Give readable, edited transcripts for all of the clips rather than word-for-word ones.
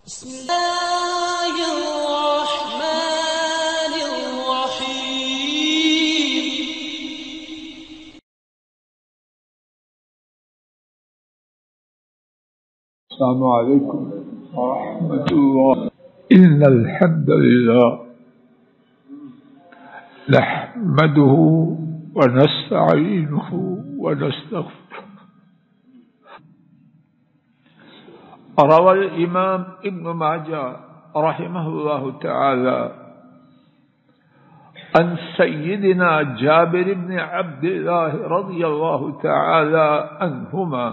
بسم الله الرحمن الرحيم. السلام عليكم ورحمة الله. إن الحمد لله نحمده ونستعينه ونستغفره. روى الإمام ابن ماجه رحمه الله تعالى عن سيدنا جابر بن عبد الله رضي الله تعالى عنهما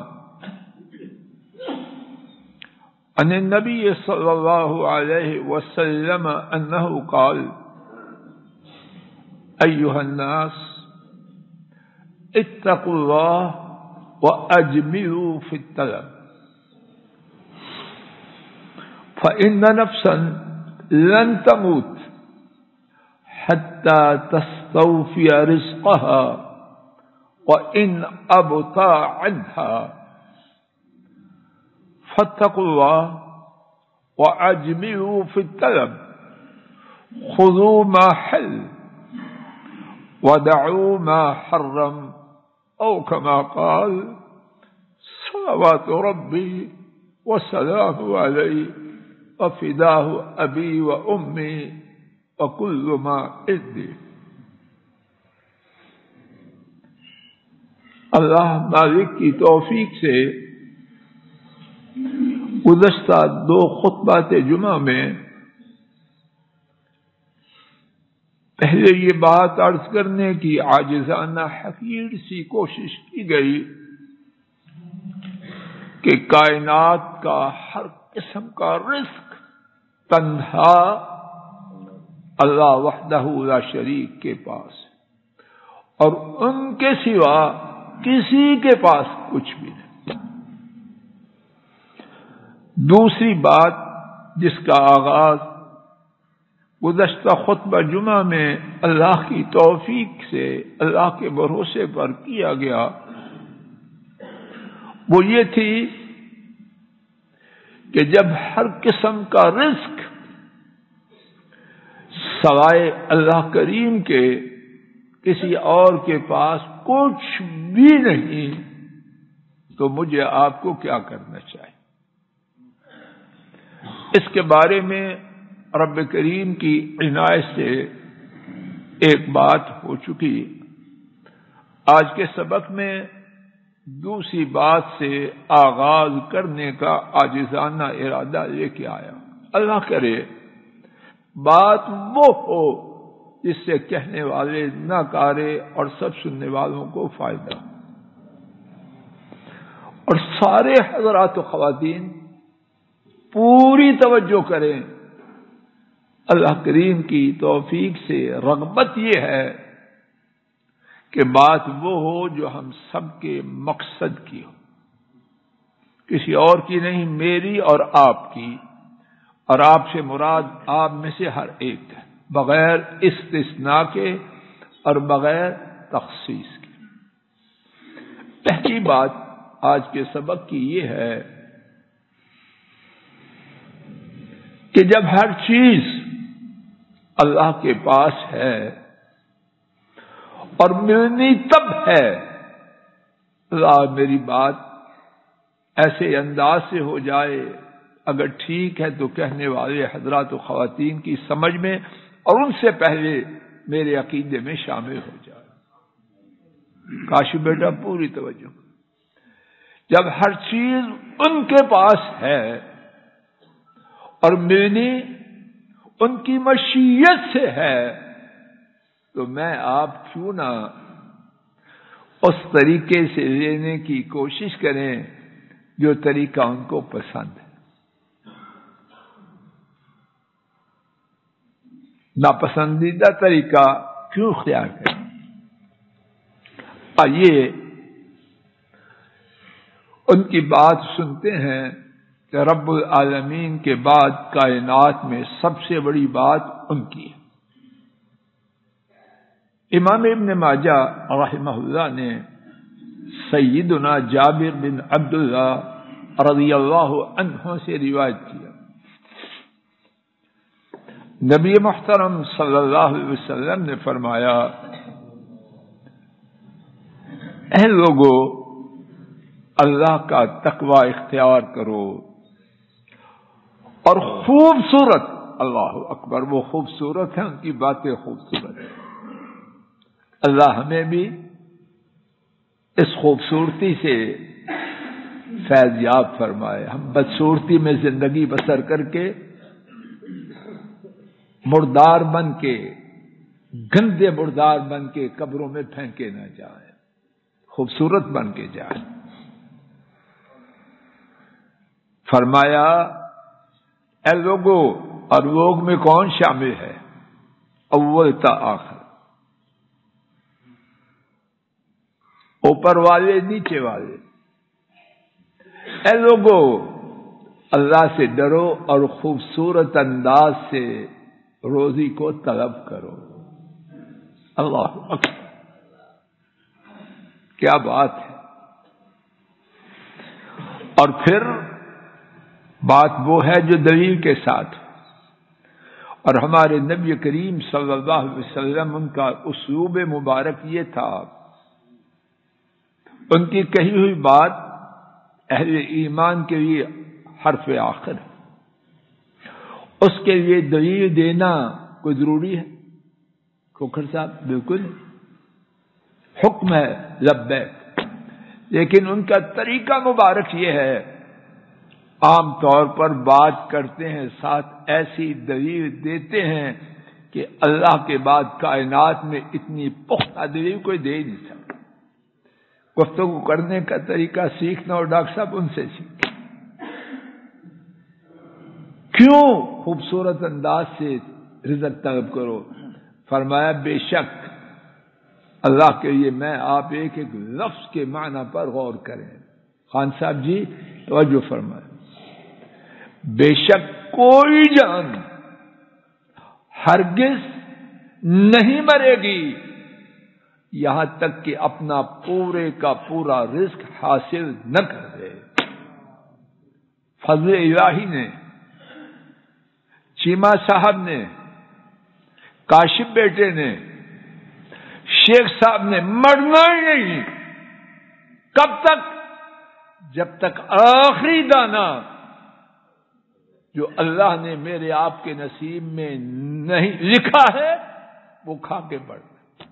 عن النبي صلى الله عليه وسلم أنه قال: أيها الناس اتقوا الله وأجملوا في الطلب، فإن نفسا لن تموت حتى تستوفي رزقها وإن أبطأ عنها، فاتقوا الله وأجملوا في الطلب، خذوا ما حل ودعوا ما حرم، أو كما قال صلوات ربي وسلامه عليه وفداه ابی و امی وکل ما عندی۔ اللہ مالک کی توفیق سے گزشتہ دو خطبات جمعہ میں پہلے یہ بات عرض کرنے کی عاجزانہ حقیر سی کوشش کی گئی کہ کائنات کا ہر قسم کا رزق تنہا اللہ وحدہ لا شریک کے پاس، اور ان کے سوا کسی کے پاس کچھ بھی نہیں۔ دوسری بات جس کا آغاز گزشتہ خطبہ جمعہ میں اللہ کی توفیق سے اللہ کے بھروسے پر کیا گیا وہ یہ تھی کہ جب ہر قسم کا رزق سوائے اللہ کریم کے کسی اور کے پاس کچھ بھی نہیں تو مجھے آپ کو کیا کرنا چاہیے؟ اس کے بارے میں رب کریم کی عنایت سے ایک بات ہو چکی۔ آج کے سبق میں دوسری بات سے آغاز کرنے کا عاجزانہ ارادہ لے کے آیا۔ اللہ کرے بات وہ ہو جس سے کہنے والے نہ کارے اور سب سننے والوں کو فائدہ ہو۔ اور سارے حضرات و خواتین پوری توجہ کریں، اللہ کریم کی توفیق سے رغبت یہ ہے کہ بات وہ ہو جو ہم سب کے مقصد کی ہو، کسی اور کی نہیں، میری اور آپ کی، اور آپ سے مراد آپ میں سے ہر ایک ہے، بغیر استثناء کے اور بغیر تخصیص کے۔ پہلی بات آج کے سبق کی یہ ہے کہ جب ہر چیز اللہ کے پاس ہے اور ملنی تب ہے، اللہ میری بات ایسے انداز سے ہو جائے اگر ٹھیک ہے تو کہنے والے حضرات و خواتین کی سمجھ میں اور ان سے پہلے میرے عقیدے میں شامل ہو جائے۔ کاشی بیٹا پوری توجہ، جب ہر چیز ان کے پاس ہے اور ملنی ان کی مشیت سے ہے تو میں آپ کیوں نہ اس طریقے سے لینے کی کوشش کریں جو طریقہ ان کو پسند ہے، ناپسندیدہ طریقہ کیوں اختیار کریں؟ آئیے ان کی بات سنتے ہیں کہ رب العالمین کے بعد کائنات میں سب سے بڑی بات ان کی ہے۔ امام ابن ماجہ رحمہ اللہ نے سیدنا جابر بن عبداللہ رضی اللہ عنہ سے روایت کیا نبی محترم صلی اللہ علیہ وسلم نے فرمایا، اے لوگو اللہ کا تقوی اختیار کرو اور خوبصورت، اللہ اکبر، وہ خوبصورت ہیں، ان کی باتیں خوبصورت ہیں۔ اللہ ہمیں بھی اس خوبصورتی سے فیض یاب فرمائے، ہم بدصورتی میں زندگی بسر کر کے مردار بن کے، گندے مردار بن کے قبروں میں پھینکے نہ جائیں، خوبصورت بن کے جائیں۔ فرمایا اے لوگو، اور لوگ میں کون شامل ہے؟ اول تا آخر، اوپر والے نیچے والے۔ اے لوگو اللہ سے ڈرو اور خوبصورت انداز سے روزی کو طلب کرو۔ اللہ اکبر، کیا بات ہے! اور پھر بات وہ ہے جو دلیل کے ساتھ، اور ہمارے نبی کریم صلی اللہ علیہ وسلم ان کا اسلوب مبارک یہ تھا، ان کی کہی ہوئی بات اہل ایمان کے لیے حرف آخر ہے، اس کے لیے دلیل دینا کوئی ضروری ہے؟ کھوکھر صاحب بالکل حکم ہے لبیک، لیکن ان کا طریقہ مبارک یہ ہے، عام طور پر بات کرتے ہیں ساتھ ایسی دلیل دیتے ہیں کہ اللہ کے بعد کائنات میں اتنی پختہ دلیل کوئی دے نہیں سکتا۔ گفتگو کرنے کا طریقہ سیکھنا، اور ڈاکٹر صاحب ان سے سیکھیں۔ کیوں خوبصورت انداز سے رزق طلب کرو؟ فرمایا بے شک اللہ کے لیے میں آپ ایک ایک لفظ کے معنی پر غور کریں۔ خان صاحب جی توجہ فرمائیں، بے شک کوئی جان ہرگز نہیں مرے گی یہاں تک کہ اپنا پورے کا پورا رزق حاصل نہ کر دے۔ فضل الہی نے، چیمہ صاحب نے، کاشف بیٹے نے، شیخ صاحب نے مرنا ہی نہیں۔ کب تک؟ جب تک آخری دانہ جو اللہ نے میرے آپ کے نصیب میں نہیں لکھا ہے وہ کھا کے بڑھنا،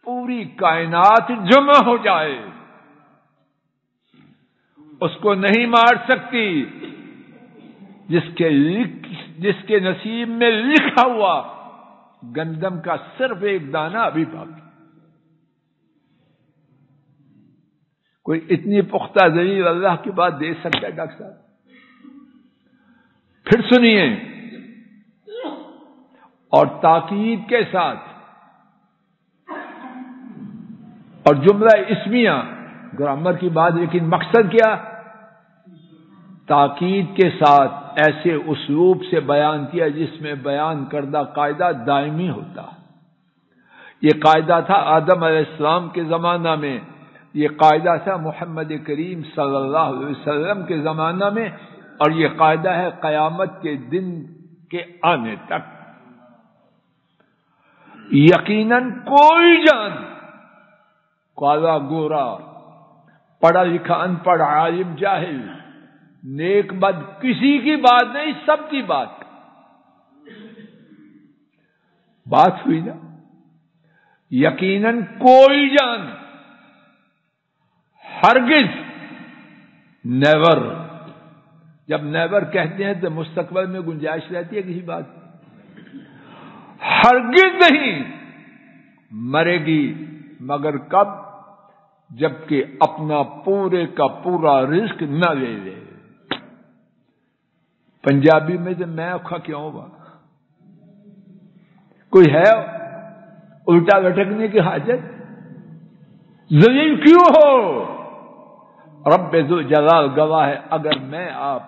پوری کائنات جمع ہو جائے اس کو نہیں مار سکتی جس کے نصیب میں لکھا ہوا گندم کا صرف ایک دانہ ابھی باقی۔ کوئی اتنی پختہ دلیل اللہ کی بات دے سکتا ہے ڈاکٹر صاحب؟ پھر سنیے، اور تاکید کے ساتھ، اور جملہ اسمیہ گرامر کی بات، لیکن مقصد کیا؟ تاکید کے ساتھ ایسے اسلوب سے بیان کیا جس میں بیان کردہ قاعدہ دائمی ہوتا۔ یہ قاعدہ تھا آدم علیہ السلام کے زمانہ میں، یہ قاعدہ تھا محمد کریم صلی اللہ علیہ وسلم کے زمانہ میں، اور یہ قاعدہ ہے قیامت کے دن کے آنے تک۔ یقیناً کوئی جان، کالا گورا، پڑھا لکھا ان پڑھ، عالم جاہل، نیک بد، کسی کی بات نہیں، سب کی بات ہوئی نا۔ یقیناً کوئی جان ہرگز، نیور، جب نیور کہتے ہیں تو مستقبل میں گنجائش رہتی ہے کسی بات، ہرگز نہیں مرے گی مگر کب؟ جبکہ اپنا پورے کا پورا رزق نہ لے لے۔ پنجابی میں تو میں اوکھا کیوں ہوا؟ کوئی ہے الٹا لٹکنے کی حاجت؟ ذلیل کیوں ہو؟ رب ذو جلال گواہ ہے، اگر میں آپ،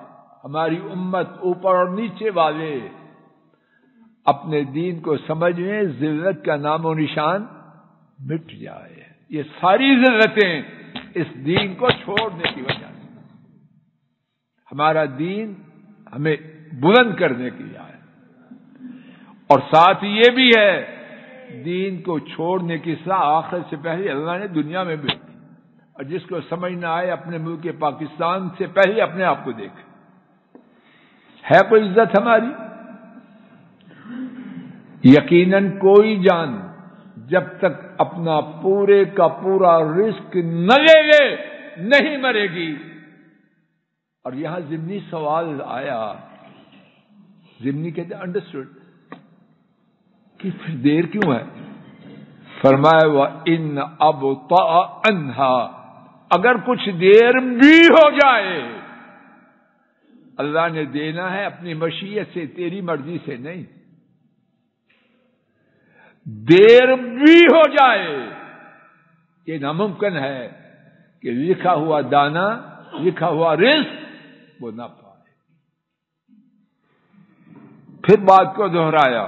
ہماری امت، اوپر اور نیچے والے اپنے دین کو سمجھ لیں، ذلت کا نام و نشان مٹ جائے۔ یہ ساری ذلتیں اس دین کو چھوڑنے کی وجہ سے، ہمارا دین ہمیں بلند کرنے کی آئے۔ اور ساتھ یہ بھی ہے دین کو چھوڑنے کی صلاح آخرت سے پہلے اللہ نے دنیا میں بھی، اور جس کو سمجھ نہ آئے اپنے ملک پاکستان سے پہلے اپنے آپ کو دیکھے، ہے کوئی عزت ہماری؟ یقیناً کوئی جان جب تک اپنا پورے کا پورا رزق نہ لے لے نہیں مرے گی۔ اور یہاں ضمنی سوال آیا، ضمنی کہتے انڈرسٹوڈ کہ پھر دیر کیوں ہے؟ فرمایا وَإِنَّ أَبْطَأَ عَنْهَا، اگر کچھ دیر بھی ہو جائے اللہ نے دینا ہے اپنی مشیت سے، تیری مرضی سے نہیں۔ دیر بھی ہو جائے یہ ناممکن ہے کہ لکھا ہوا دانا، لکھا ہوا رزق وہ نہ پائے۔ پھر بات کو دہرایا،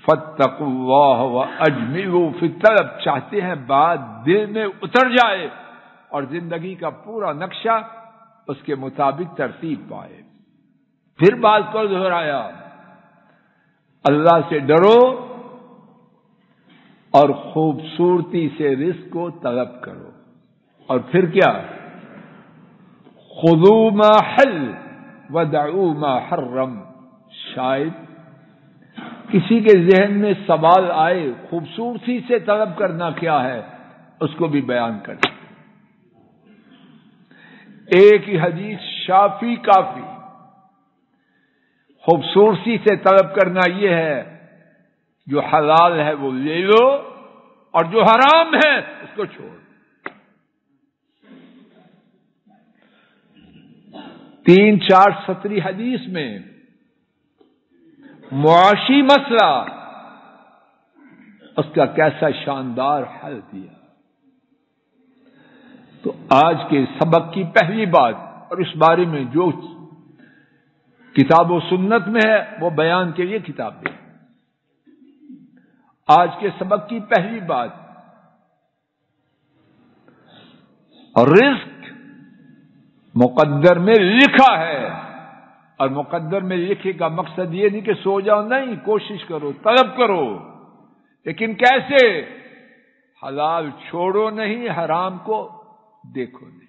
فاتقوا اللہ واجملوا فی الطلب، چاہتے ہیں بات دل میں اتر جائے اور زندگی کا پورا نقشہ اس کے مطابق ترتیب پائے۔ پھر بات کو دہرایا، اللہ سے ڈرو اور خوبصورتی سے رزق کو طلب کرو۔ اور پھر کیا؟ خذوا ما حل ودعوا ما حرم، شاید کسی کے ذہن میں سوال آئے خوبصورتی سے طلب کرنا کیا ہے، اس کو بھی بیان کریں۔ ایک ہی حدیث شافی کافی، خوبصورتی سے طلب کرنا یہ ہے جو حلال ہے وہ لے لو اور جو حرام ہے اس کو چھوڑ۔ 3-4 سطری حدیث میں معاشی مسئلہ اس کا کیسا شاندار حل دیا۔ تو آج کے سبق کی پہلی بات، اور اس بارے میں جو کتاب و سنت میں ہے وہ بیان کے لیے کتاب دے۔ آج کے سبق کی پہلی بات، رزق مقدر میں لکھا ہے، اور مقدر میں لکھے کا مقصد یہ نہیں کہ سو جاؤ، نہیں، کوشش کرو، طلب کرو، لیکن کیسے؟ حلال چھوڑو نہیں، حرام کو دیکھو نہیں۔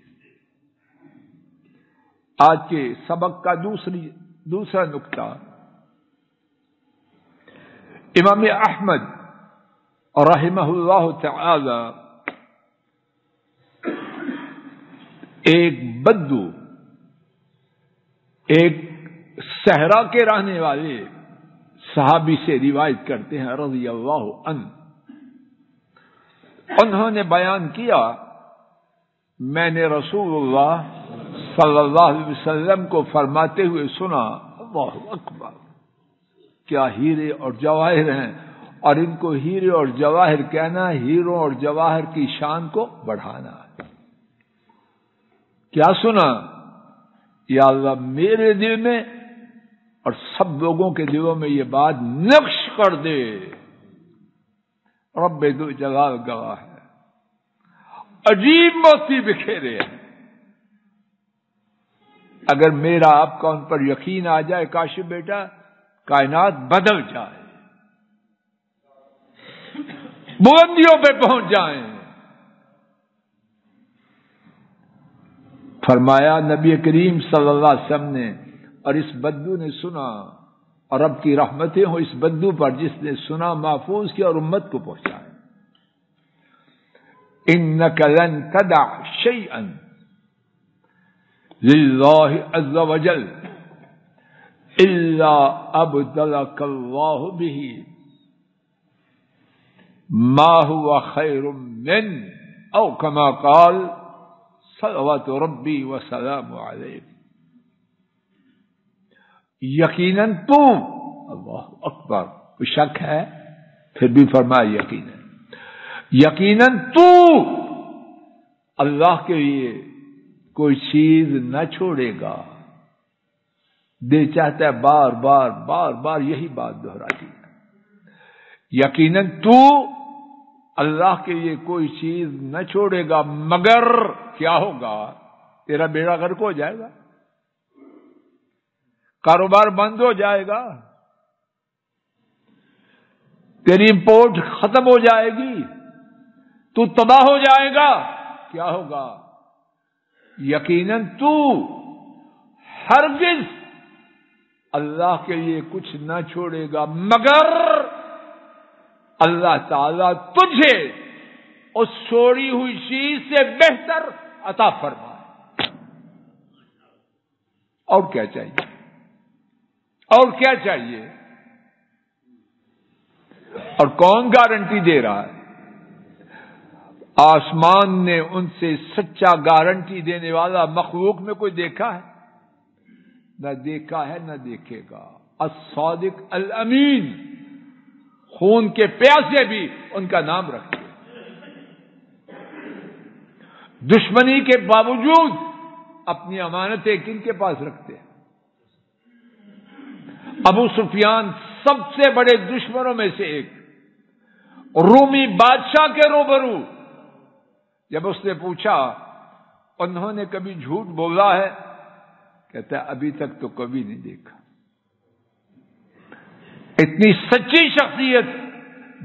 آج کے سبق کا دوسرا نقطہ، امام احمد رحمہ اللہ تعالی ایک بدو، ایک صحرا کے رہنے والے صحابی سے روایت کرتے ہیں رضی اللہ عنہ، انہوں نے بیان کیا، میں نے رسول اللہ صلی اللہ علیہ وسلم کو فرماتے ہوئے سنا، اللہ اکبر، کیا ہیرے اور جواہر ہیں، اور ان کو ہیرے اور جواہر کہنا ہیروں اور جواہر کی شان کو بڑھانا ہے۔ کیا سنا؟ یا اللہ میرے دل میں اور سب لوگوں کے دلوں میں یہ بات نقش کر دے، رب ذو جلال گواہ ہے، عجیب موتی بکھیرے ہیں۔ اگر میرا آپ کا ان پر یقین آ جائے کاشف بیٹا، کائنات بدل جائے، بلندیوں پہ پہنچ جائیں۔ فرمایا نبی کریم صلی اللہ علیہ وسلم نے، اور اس بدو نے سنا، اور رب کی رحمتیں ہوں اس بدو پر جس نے سنا، محفوظ کیا اور امت کو پہنچایا۔ انک لن تدع شیئا للہ عز وجل الا ابدلک اللہ بہ ما هو خیر من، او کما قال صلوات ربی وسلام علیہ۔ یقیناً تو، اللہ اکبر، کوئی شک ہے؟ پھر بھی فرمایا یقیناً، یقیناً تو اللہ کے لیے کوئی چیز نہ چھوڑے گا۔ دل چاہتا ہے بار بار بار بار یہی بات دہراتی ہے، یقیناً تو اللہ کے لیے کوئی چیز نہ چھوڑے گا، مگر کیا ہوگا؟ تیرا بیڑا غرق ہو جائے گا، کاروبار بند ہو جائے گا، تیری امپورٹ ختم ہو جائے گی، تو تباہ ہو جائے گا، کیا ہوگا؟ یقیناً تو ہرگز اللہ کے لیے کچھ نہ چھوڑے گا مگر اللہ تعالیٰ تجھے اس چھوڑی ہوئی چیز سے بہتر عطا فرمائے۔ اور کیا چاہیے؟ اور کیا چاہیے؟ اور کون گارنٹی دے رہا ہے؟ آسمان نے ان سے سچا گارنٹی دینے والا مخلوق میں کوئی دیکھا ہے؟ نہ دیکھا ہے نہ دیکھے گا۔ الصادق الامین، خون کے پیاسے بھی ان کا نام رکھتے ہیں۔ دشمنی کے باوجود اپنی امانتیں کن کے پاس رکھتے ہیں؟ ابو سفیان سب سے بڑے دشمنوں میں سے ایک، رومی بادشاہ کے روبرو جب اس نے پوچھا انہوں نے کبھی جھوٹ بولا ہے؟ کہتا ہے ابھی تک تو کبھی نہیں دیکھا۔ اتنی سچی شخصیت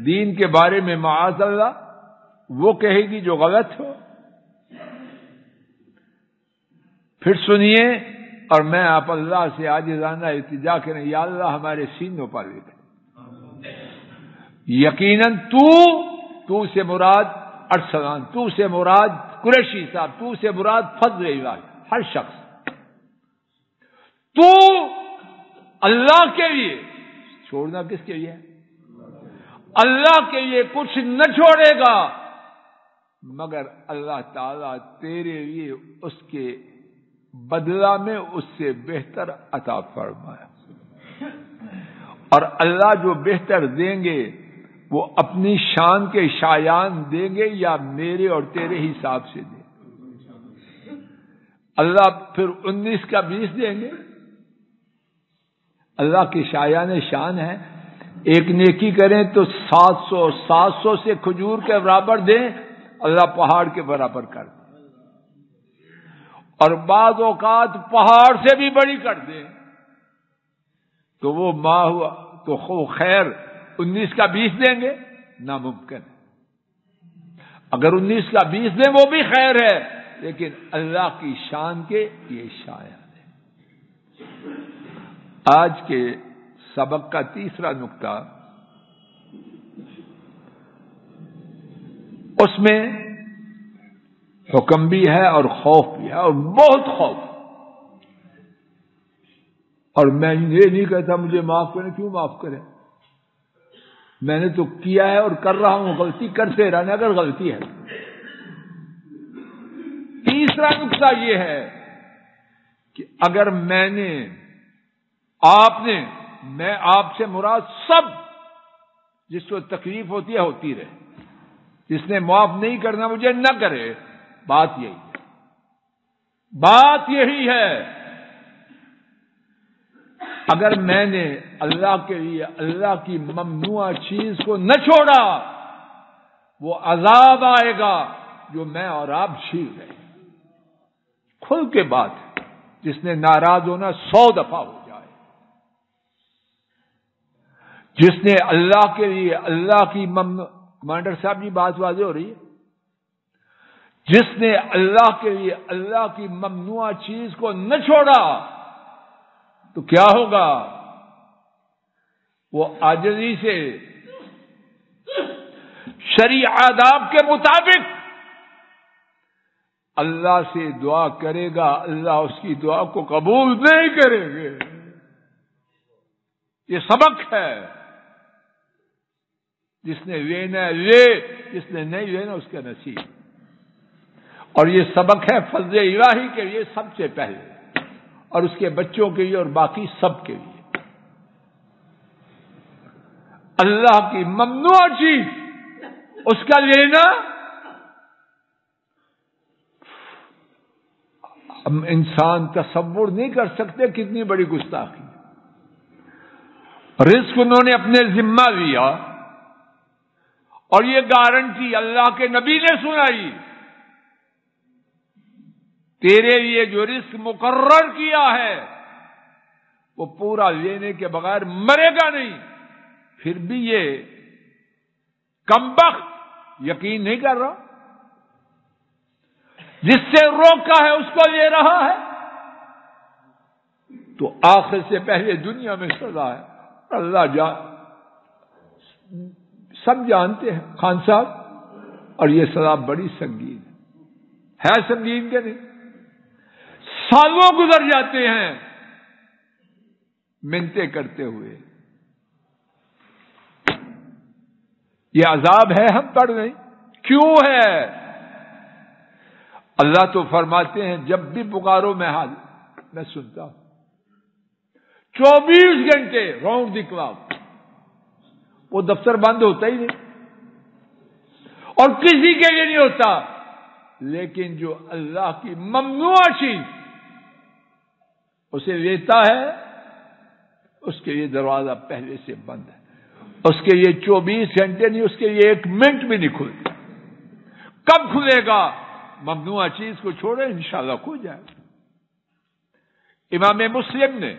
دین کے بارے میں معاذ اللہ وہ کہے گی جو غلط ہو؟ پھر سنیے، اور میں آپ اللہ سے عاجزانہ التجا کریں، یا اللہ ہمارے سینوں پر لکھ۔ یقیناً تو سے مراد ارسلان، تو سے مراد قریشی صاحب، تو سے مراد فضل الہی، ہر شخص تو اللہ کے لیے چھوڑنا کس کے لیے؟ اللہ کے لیے کچھ نہ چھوڑے گا مگر اللہ تعالیٰ تیرے لیے اس کے بدلہ میں اس سے بہتر عطا فرمایا۔ اور اللہ جو بہتر دیں گے وہ اپنی شان کے شایان دیں گے یا میرے اور تیرے حساب سے دیں گے؟ اللہ پھر 19 کا 20 دیں گے؟ اللہ کی شایان شان ہے، ایک نیکی کریں تو 700 سے کھجور کے برابر دیں، اللہ پہاڑ کے برابر کر دیں، اور بعض اوقات پہاڑ سے بھی بڑی کر دیں تو وہ ماں ہوا تو خیر 19 کا 20 دیں گے؟ ناممکن ہے۔ اگر 19 کا 20 دیں وہ بھی خیر ہے، لیکن اللہ کی شان کے یہ شایان ہے۔ آج کے سبق کا تیسرا نقطہ، اس میں حکم بھی ہے اور خوف بھی ہے، اور بہت خوف۔ اور میں یہ نہیں کہتا مجھے معاف کریں، کیوں معاف کریں؟ میں نے تو کیا ہے اور کر رہا ہوں، غلطی کرتے رہنا اگر غلطی ہے۔ تیسرا نقطہ یہ ہے کہ اگر میں آپ سے مراد سب، جس کو تکلیف ہوتی ہے ہوتی رہے، جس نے معاف نہیں کرنا مجھے نہ کرے، بات یہی ہے۔ اگر میں نے اللہ کے لیے اللہ کی ممنوع چیز کو نہ چھوڑا، وہ عذاب آئے گا جو میں اور آپ جھیل رہے ہیں۔ کھل کے بات ہے، جس نے ناراض ہونا 100 دفعہ ہو جائے۔ جس نے اللہ کے لیے اللہ کی کمانڈر صاحب جی بات واضح ہو رہی ہے، جس نے اللہ کے لیے اللہ کی ممنوع چیز کو نہ چھوڑا تو کیا ہوگا؟ وہ عاجزی سے شرعی آداب کے مطابق اللہ سے دعا کرے گا، اللہ اس کی دعا کو قبول نہیں کریں گے۔ یہ سبق ہے، جس نے لینا لے، جس نے نہیں لینا اس کا نصیب۔ اور یہ سبق ہے فضل الہی کے لیے سب سے پہلے، اور اس کے بچوں کے لیے اور باقی سب کے لیے۔ اللہ کی ممنوع چیز اس کا لینا، ہم انسان تصور نہیں کر سکتے کتنی بڑی گستاخی۔ رزق انہوں نے اپنے ذمہ لیا، اور یہ گارنٹی اللہ کے نبی نے سنائی، تیرے لیے جو رزق مقرر کیا ہے وہ پورا لینے کے بغیر مرے گا نہیں۔ پھر بھی یہ کمبخت یقین نہیں کر رہا، جس سے روکا ہے اس کو لے رہا ہے، تو آخر سے پہلے دنیا میں سزا ہے۔ اللہ سب جانتے ہیں خان صاحب، اور یہ سزا بڑی سنگین ہے سنگین کے نہیں؟ سالوں گزر جاتے ہیں منتیں کرتے ہوئے، یہ عذاب ہے ہم پر نہیں، کیوں ہے؟ اللہ تو فرماتے ہیں جب بھی پکارو میں سنتا ہوں، 24 گھنٹے راؤنڈ دی کلاک، وہ دفتر بند ہوتا ہی نہیں اور کسی کے لیے نہیں ہوتا، لیکن جو اللہ کی ممنوع چیز اسے لیتا ہے اس کے لیے دروازہ پہلے سے بند ہے، اس کے لیے 24 گھنٹے نہیں، اس کے لیے 1 منٹ بھی نہیں کھلتا۔ کب کھلے گا؟ ممنوع چیز کو چھوڑے انشاءاللہ کھل جائے۔ امام مسلم نے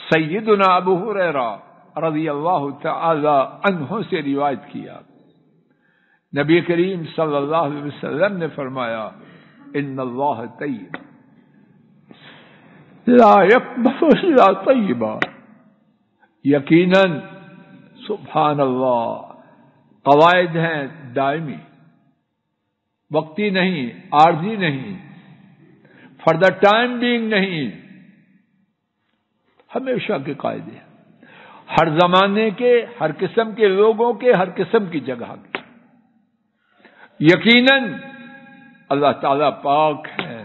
سیدنا ابو ہریرہ رضی اللہ تعالی عنہ سے روایت کیا، نبی کریم صلی اللہ علیہ وسلم نے فرمایا ان اللہ طیب لا يقبل الا طیبا، یقیناً سبحان اللہ قواعد ہیں دائمی، وقتی نہیں، عارضی نہیں، فار دا ٹائم بینگ نہیں، ہمیشہ کے قاعدے ہیں، ہر زمانے کے، ہر قسم کے لوگوں کے، ہر قسم کی جگہ کے۔ یقیناً اللہ تعالیٰ پاک ہے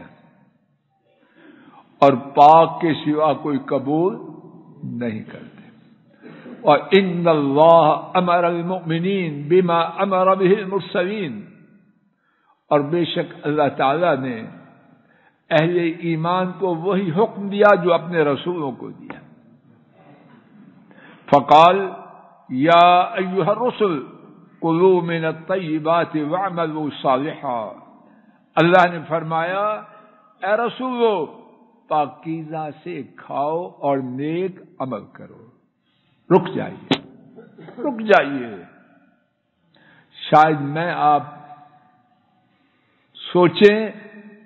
اور پاک کے سوا کوئی قبول نہیں کرتے۔ اور ان اللہ امر المؤمنین بما امر به المرسلین، اور بے شک اللہ تعالیٰ نے اہل ایمان کو وہی حکم دیا جو اپنے رسولوں کو دیا۔ فقال یا ایھا الرسل کلوا من الطیبات واعملوا صالحا، اللہ نے فرمایا اے رسولو پاکیزہ سے کھاؤ اور نیک عمل کرو۔ رک جائیے، شاید میں آپ سوچیں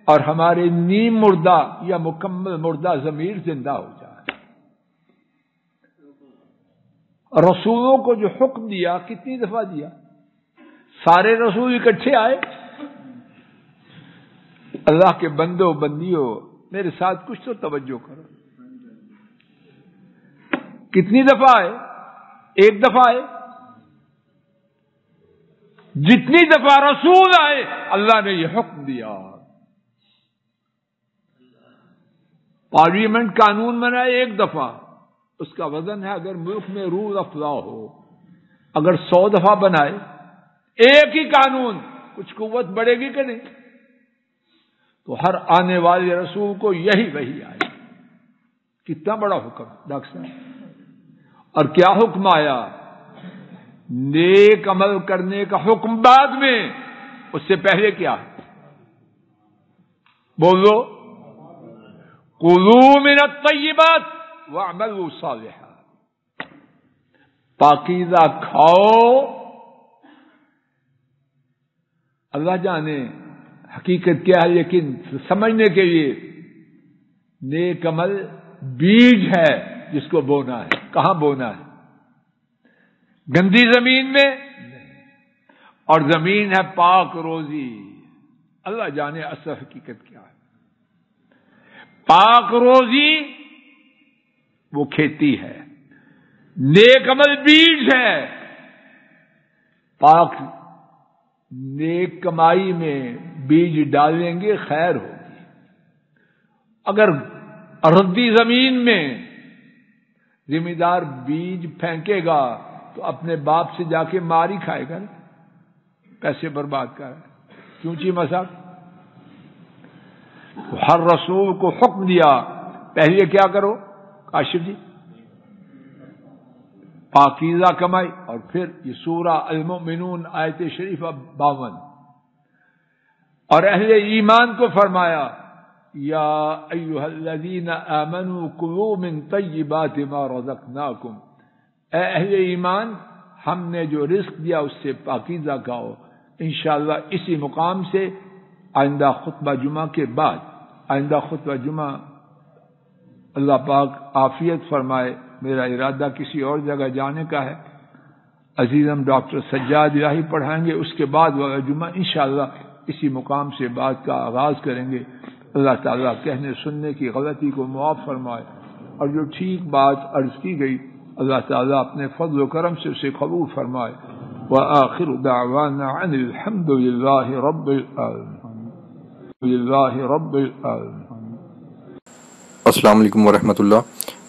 اور ہمارے نیم مردہ یا مکمل مردہ ضمیر زندہ ہو جائے۔ رسولوں کو جو حکم دیا کتنی دفعہ دیا؟ سارے رسول اکٹھے آئے؟ اللہ کے بندو بندیوں میرے ساتھ کچھ تو توجہ کرو، کتنی دفعہ آئے؟ 1 دفعہ آئے؟ جتنی دفعہ رسول آئے اللہ نے یہ حکم دیا۔ پارلیمنٹ قانون بنائے 1 دفعہ، اس کا وزن ہے اگر ملک میں رول آف لا ہو، اگر 100 دفعہ بنائے ایک ہی قانون، کچھ قوت بڑھے گی کہ نہیں؟ تو ہر آنے والے رسول کو یہی وحی آئے۔ کتنا بڑا حکم ڈاکٹر صاحب! اور کیا حکم آیا؟ نیک عمل کرنے کا حکم بعد میں، اس سے پہلے کیا ہے؟ بولو کلوا من الطیبات واعملوا صالحا، پاکیزہ کھاؤ۔ اللہ جانے حقیقت کیا ہے، لیکن سمجھنے کے لیے نیک عمل بیج ہے جس کو بونا ہے۔ کہاں بونا ہے؟ گندی زمین میں اور زمین ہے پاک روزی۔ اللہ جانے اصل حقیقت کیا ہے۔ پاک روزی وہ کھیتی ہے، نیک عمل بیج ہے۔ پاک نیک کمائی میں بیج ڈالیں گے خیر ہوگی، اگر ردی زمین میں ذمہ دار بیج پھینکے گا تو اپنے باپ سے جا کے مار ہی کھائے گا، پیسے برباد کر رہا ہے۔ کیوں چی مذاق؟ ہر رسول کو حکم دیا پہلے کیا کرو کاشف جی؟ پاکیزہ کمائی۔ اور پھر یہ سورہ المؤمنون آیت شریفہ 52، اور اہل ایمان کو فرمایا یا ایھا الذین آمنوا کلوا من طیبات ما رزقناکم، اے اہل ایمان ہم نے جو رزق دیا اس سے پاکیزہ کھاؤ۔ انشاءاللہ اسی مقام سے آئندہ خطبہ جمعہ کے بعد، آئندہ خطبہ جمعہ اللہ پاک عافیت فرمائے، میرا ارادہ کسی اور جگہ جانے کا ہے، عزیزم ڈاکٹر سجاد الہی پڑھائیں گے، اس کے بعد وہ جمعہ انشاءاللہ اسی مقام سے بات کا آغاز کریں گے۔ اللہ تعالیٰ کہنے سننے کی غلطی کو معاف فرمائے، اور جو ٹھیک بات عرض کی گئی اللہ تعالیٰ اپنے فضل و کرم سے اسے قبول فرمائے۔ وآخر دعوانا عن الحمد للہ رب العالمین۔ السلام علیکم ورحمۃ اللہ۔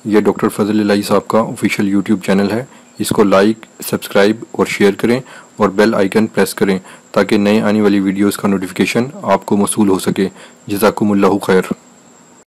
یہ ڈاکٹر فضل الہی صاحب کا آفیشیل یوٹیوب چینل ہے، اس کو لائک، سبسکرائب اور شیئر کریں اور بیل آئیکن پریس کریں تاکہ نئے آنے والی ویڈیوز کا نوٹیفیکیشن آپ کو موصول ہو سکے۔ جزاکم اللہ خیر۔